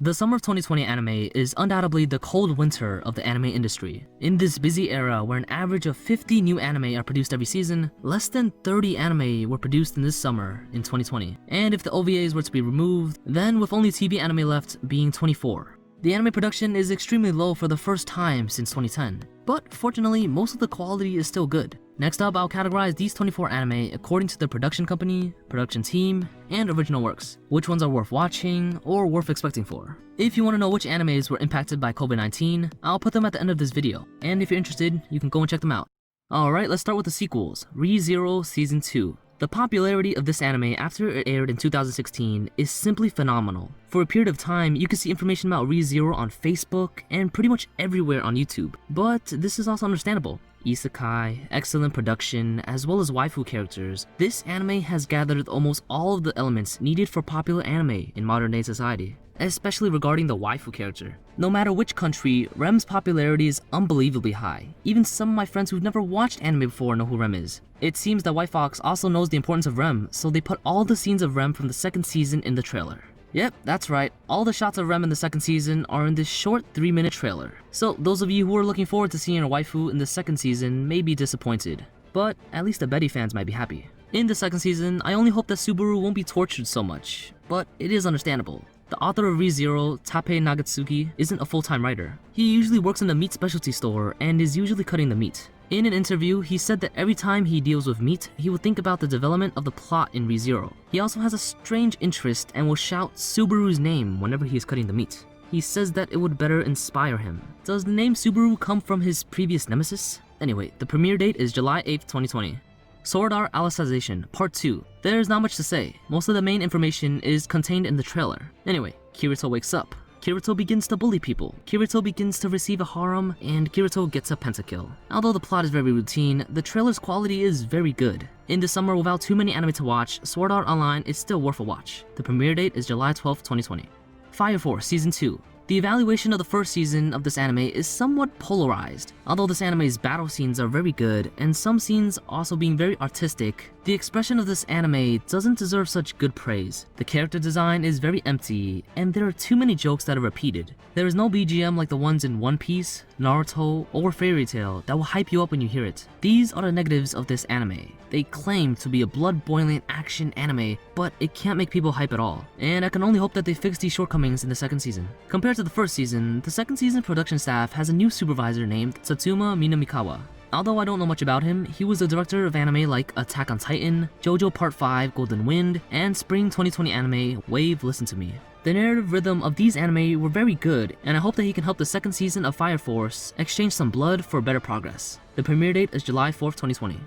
The summer of 2020 anime is undoubtedly the cold winter of the anime industry. In this busy era where an average of 50 new anime are produced every season, less than 30 anime were produced in this summer in 2020. And if the OVAs were to be removed, then with only TV anime left being 24. The anime production is extremely low for the first time since 2010, but fortunately most of the quality is still good. Next up, I'll categorize these 24 anime according to their production company, production team, and original works. Which ones are worth watching or worth expecting for. If you want to know which animes were impacted by COVID-19, I'll put them at the end of this video, and if you're interested, you can go and check them out. Alright, let's start with the sequels. Re:Zero Season 2. The popularity of this anime after it aired in 2016 is simply phenomenal. For a period of time, you can see information about Re:Zero on Facebook and pretty much everywhere on YouTube. But this is also understandable. Isekai, excellent production, as well as waifu characters, this anime has gathered almost all of the elements needed for popular anime in modern day society, especially regarding the waifu character. No matter which country, Rem's popularity is unbelievably high. Even some of my friends who've never watched anime before know who Rem is. It seems that White Fox also knows the importance of Rem, so they put all the scenes of Rem from the second season in the trailer. Yep, that's right, all the shots of Rem in the second season are in this short 3-minute trailer. So those of you who are looking forward to seeing a waifu in the second season may be disappointed, but at least the Betty fans might be happy. In the second season, I only hope that Subaru won't be tortured so much, but it is understandable. The author of Re:Zero, Tappei Nagatsuki, isn't a full-time writer. He usually works in a meat specialty store and is usually cutting the meat. In an interview, he said that every time he deals with meat, he would think about the development of the plot in Re:Zero. He also has a strange interest and will shout Subaru's name whenever he is cutting the meat. He says that it would better inspire him. Does the name Subaru come from his previous nemesis? Anyway, the premiere date is July 8th, 2020. Sword Art Alicization Part 2. There's not much to say. Most of the main information is contained in the trailer. Anyway, Kirito wakes up. Kirito begins to bully people. Kirito begins to receive a harem, and Kirito gets a pentakill. Although the plot is very routine, the trailer's quality is very good. In the summer without too many anime to watch, Sword Art Online is still worth a watch. The premiere date is July 12th, 2020. Fire Force Season 2. The evaluation of the first season of this anime is somewhat polarized. Although this anime's battle scenes are very good, and some scenes also being very artistic, the expression of this anime doesn't deserve such good praise. The character design is very empty, and there are too many jokes that are repeated. There is no BGM like the ones in One Piece, Naruto, or Fairy Tail that will hype you up when you hear it. These are the negatives of this anime. They claim to be a blood-boiling action anime, but it can't make people hype at all. And I can only hope that they fix these shortcomings in the second season. Compared to the first season, the second season production staff has a new supervisor named Satsuma Minamikawa. Although I don't know much about him, he was the director of anime like Attack on Titan, JoJo Part 5 Golden Wind, and Spring 2020 anime Wave Listen to Me. The narrative rhythm of these anime were very good, and I hope that he can help the second season of Fire Force exchange some blood for better progress. The premiere date is July 4th, 2020.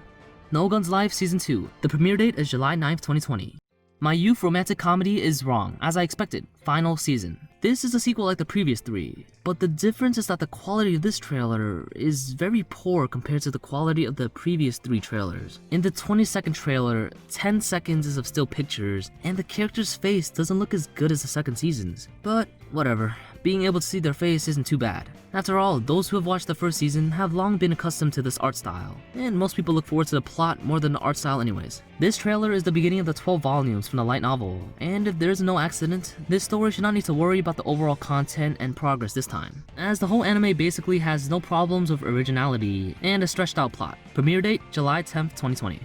No Guns Life Season 2. The premiere date is July 9th, 2020. My youth romantic comedy is wrong, as I expected. Final season. This is a sequel like the previous 3, but the difference is that the quality of this trailer is very poor compared to the quality of the previous 3 trailers. In the 20-second trailer, 10 seconds is of still pictures, and the character's face doesn't look as good as the second season's. But whatever, being able to see their face isn't too bad. After all, those who have watched the first season have long been accustomed to this art style, and most people look forward to the plot more than the art style anyways. This trailer is the beginning of the 12 volumes from the light novel, and if there's no accident, this story should not need to worry about the overall content and progress this time, as the whole anime basically has no problems with originality and a stretched out plot. Premiere date, July 10th, 2020.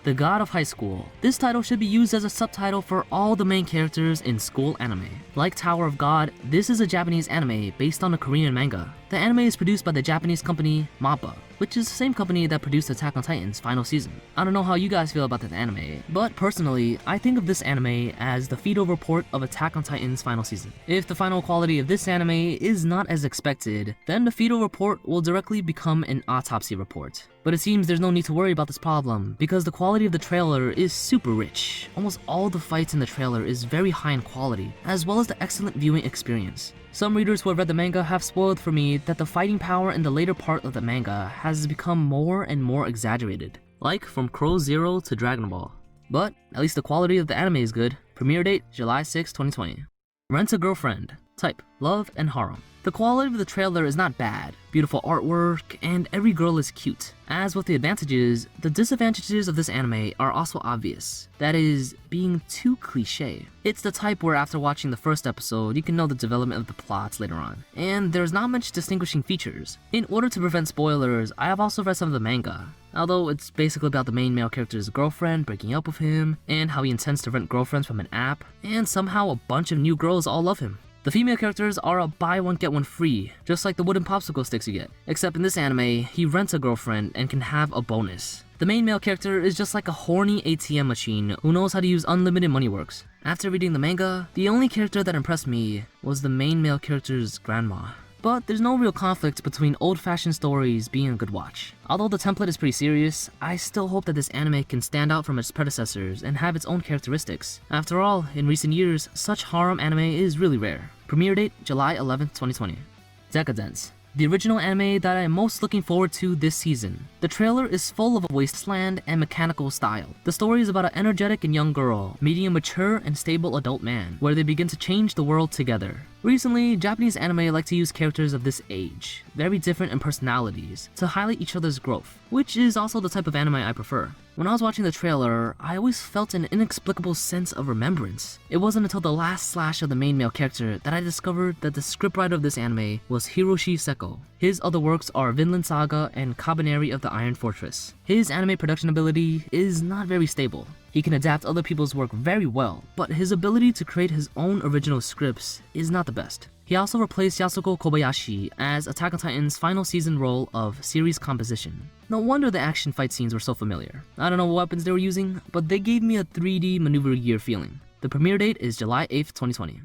The God of High School. This title should be used as a subtitle for all the main characters in school anime. Like Tower of God, this is a Japanese anime based on a Korean manga. The anime is produced by the Japanese company MAPPA, which is the same company that produced Attack on Titan's final season. I don't know how you guys feel about this anime, but personally, I think of this anime as the Fido report of Attack on Titan's final season. If the final quality of this anime is not as expected, then the Fido report will directly become an autopsy report. But it seems there's no need to worry about this problem, because the quality of the trailer is super rich. Almost all the fights in the trailer is very high in quality, as well as the excellent viewing experience. Some readers who have read the manga have spoiled for me that the fighting power in the later part of the manga has become more and more exaggerated, like from Crow Zero to Dragon Ball. But at least the quality of the anime is good. Premiere date, July 6, 2020. Rent-A-Girlfriend. Type: love and harem. The quality of the trailer is not bad, beautiful artwork, and every girl is cute. As with the advantages, the disadvantages of this anime are also obvious. That is, being too cliche. It's the type where after watching the first episode, you can know the development of the plots later on, and there's not much distinguishing features. In order to prevent spoilers, I have also read some of the manga, although it's basically about the main male character's girlfriend breaking up with him, and how he intends to rent girlfriends from an app, and somehow a bunch of new girls all love him. The female characters are a buy one get one free, just like the wooden popsicle sticks you get. Except in this anime, he rents a girlfriend and can have a bonus. The main male character is just like a horny ATM machine who knows how to use unlimited money works. After reading the manga, the only character that impressed me was the main male character's grandma. But there's no real conflict between old-fashioned stories being a good watch. Although the template is pretty serious, I still hope that this anime can stand out from its predecessors and have its own characteristics. After all, in recent years, such harem anime is really rare. Premiere date, July 11th, 2020. Decadence. The original anime that I am most looking forward to this season. The trailer is full of a wasteland and mechanical style. The story is about an energetic and young girl meeting a mature and stable adult man, where they begin to change the world together. Recently, Japanese anime like to use characters of this age, very different in personalities, to highlight each other's growth, which is also the type of anime I prefer. When I was watching the trailer, I always felt an inexplicable sense of remembrance. It wasn't until the last slash of the main male character that I discovered that the scriptwriter of this anime was Hiroshi Seko. His other works are Vinland Saga and Kabaneri of the Iron Fortress. His anime production ability is not very stable. He can adapt other people's work very well, but his ability to create his own original scripts is not the best. He also replaced Yasuko Kobayashi as Attack on Titan's final season role of series composition. No wonder the action fight scenes were so familiar. I don't know what weapons they were using, but they gave me a 3D maneuver gear feeling. The premiere date is July 8th, 2020.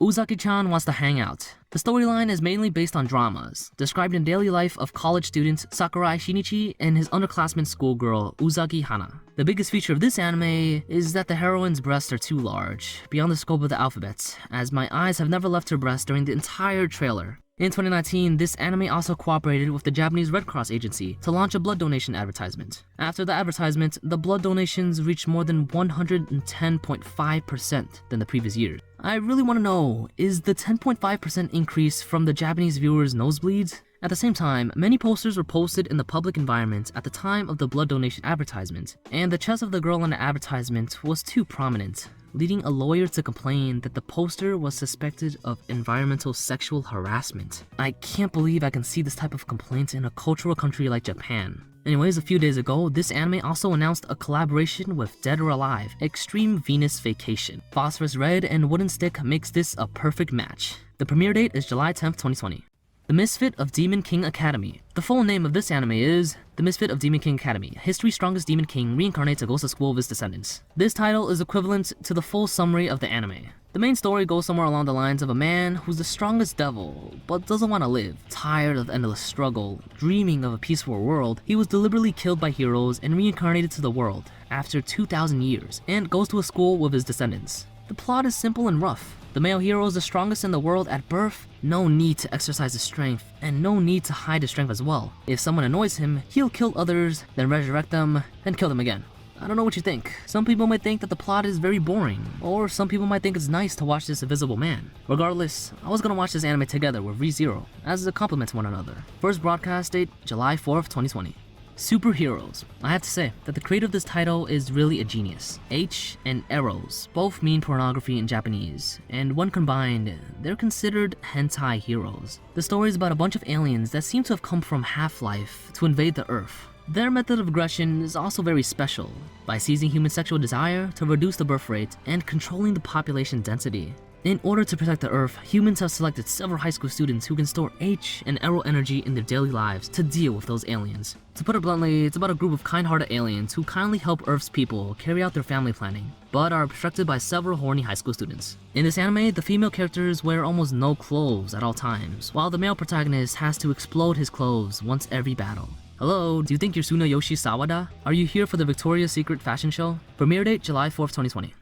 Uzakichan wants to hang out. The storyline is mainly based on dramas, described in daily life of college student Sakurai Shinichi and his underclassman schoolgirl Uzaki Hana. The biggest feature of this anime is that the heroine's breasts are too large, beyond the scope of the alphabet, as my eyes have never left her breast during the entire trailer. In 2019, this anime also cooperated with the Japanese Red Cross agency to launch a blood donation advertisement. After the advertisement, the blood donations reached more than 110.5% than the previous year. I really want to know, is the 10.5% increase from the Japanese viewers' nosebleeds? At the same time, many posters were posted in the public environment at the time of the blood donation advertisement, and the chest of the girl on the advertisement was too prominent, leading a lawyer to complain that the poster was suspected of environmental sexual harassment. I can't believe I can see this type of complaint in a cultural country like Japan. Anyways, a few days ago, this anime also announced a collaboration with Dead or Alive, Extreme Venus Vacation. Phosphorus Red and Wooden Stick makes this a perfect match. The premiere date is July 10th, 2020. The Misfit of Demon King Academy. The full name of this anime is The Misfit of Demon King Academy. History's strongest demon king reincarnates to goes to school with his descendants. This title is equivalent to the full summary of the anime. The main story goes somewhere along the lines of a man who's the strongest devil, but doesn't want to live. Tired of the endless struggle, dreaming of a peaceful world, he was deliberately killed by heroes and reincarnated to the world after 2,000 years, and goes to a school with his descendants. The plot is simple and rough. The male hero is the strongest in the world at birth, no need to exercise his strength, and no need to hide his strength as well. If someone annoys him, he'll kill others, then resurrect them, then kill them again. I don't know what you think. Some people might think that the plot is very boring, or some people might think it's nice to watch this invisible man. Regardless, I was gonna watch this anime together with ReZero, as a compliment to one another. First broadcast date, July 4th, 2020. Superhxeros. I have to say that the creator of this title is really a genius. H and eros both mean pornography in Japanese, and when combined, they're considered hentai heroes. The story is about a bunch of aliens that seem to have come from Half-Life to invade the Earth. Their method of aggression is also very special, by seizing human sexual desire to reduce the birth rate and controlling the population density. In order to protect the Earth, humans have selected several high school students who can store H and Ero energy in their daily lives to deal with those aliens. To put it bluntly, it's about a group of kind-hearted aliens who kindly help Earth's people carry out their family planning, but are obstructed by several horny high school students. In this anime, the female characters wear almost no clothes at all times, while the male protagonist has to explode his clothes once every battle. Hello, do you think you're Tsunayoshi Sawada? Are you here for the Victoria's Secret fashion show? Premiere date, July 4th, 2020.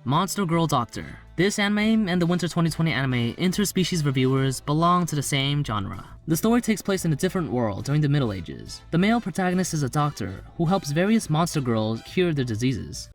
Monstergirldoctor. This anime and the Winter 2020 anime interspecies reviewers belong to the same genre. The story takes place in a different world during the Middle Ages. The male protagonist is a doctor who helps various monster girls cure their diseases.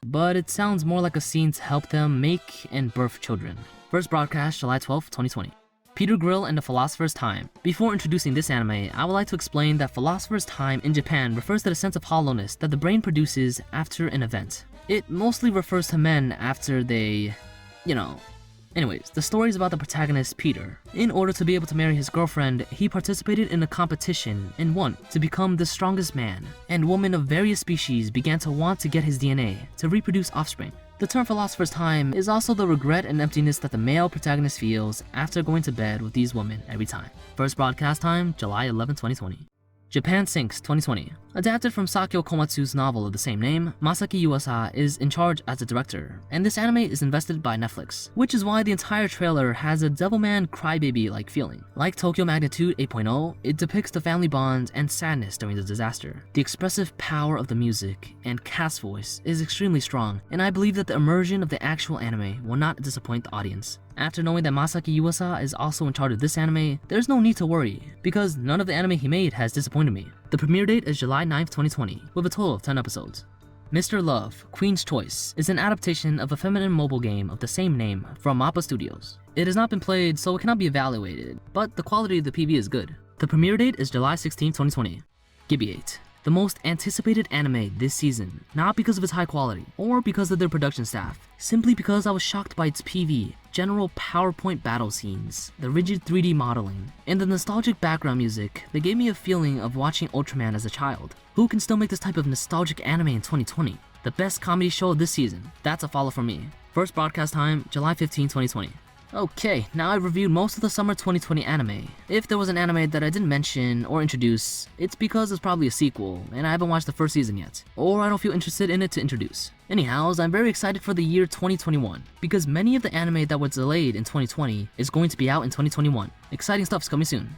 But it sounds more like a scene to help them make and birth children. First broadcast July 12, 2020. Peter Grill and the Philosopher's Time. Before introducing this anime, I would like to explain that Philosopher's Time in Japan refers to the sense of hollowness that the brain produces after an event. It mostly refers to men after they, Anyways, the story is about the protagonist, Peter. In order to be able to marry his girlfriend, he participated in a competition and won to become the strongest man, and women of various species began to want to get his DNA to reproduce offspring. The term Philosopher's Time is also the regret and emptiness that the male protagonist feels after going to bed with these women every time. First broadcast time, July 11, 2020. Japan Sinks 2020. Adapted from Sakyo Komatsu's novel of the same name, Masaki Yuasa is in charge as a director, and this anime is invested by Netflix, which is why the entire trailer has a Devilman crybaby-like feeling. Like Tokyo Magnitude 8.0, it depicts the family bonds and sadness during the disaster. The expressive power of the music and cast voice is extremely strong, and I believe that the immersion of the actual anime will not disappoint the audience. After knowing that Masaki Yuasa is also in charge of this anime, there's no need to worry, because none of the anime he made has disappointed me. The premiere date is July 9th, 2020, with a total of 10 episodes. Mr. Love, Queen's Choice is an adaptation of a feminine mobile game of the same name from MAPPA Studios. It has not been played, so it cannot be evaluated, but the quality of the PV is good. The premiere date is July 16, 2020. Gibiate. The most anticipated anime this season, not because of its high quality or because of their production staff, simply because I was shocked by its PV, general PowerPoint battle scenes, the rigid 3D modeling, and the nostalgic background music that gave me a feeling of watching Ultraman as a child. Who can still make this type of nostalgic anime in 2020? The best comedy show of this season. That's a follow from me. First broadcast time, July 15, 2020. Okay, now I've reviewed most of the summer 2020 anime. If there was an anime that I didn't mention or introduce, it's because it's probably a sequel and I haven't watched the first season yet, or I don't feel interested in it to introduce. Anyhows, I'm very excited for the year 2021 because many of the anime that was delayed in 2020 is going to be out in 2021. Exciting stuff's coming soon.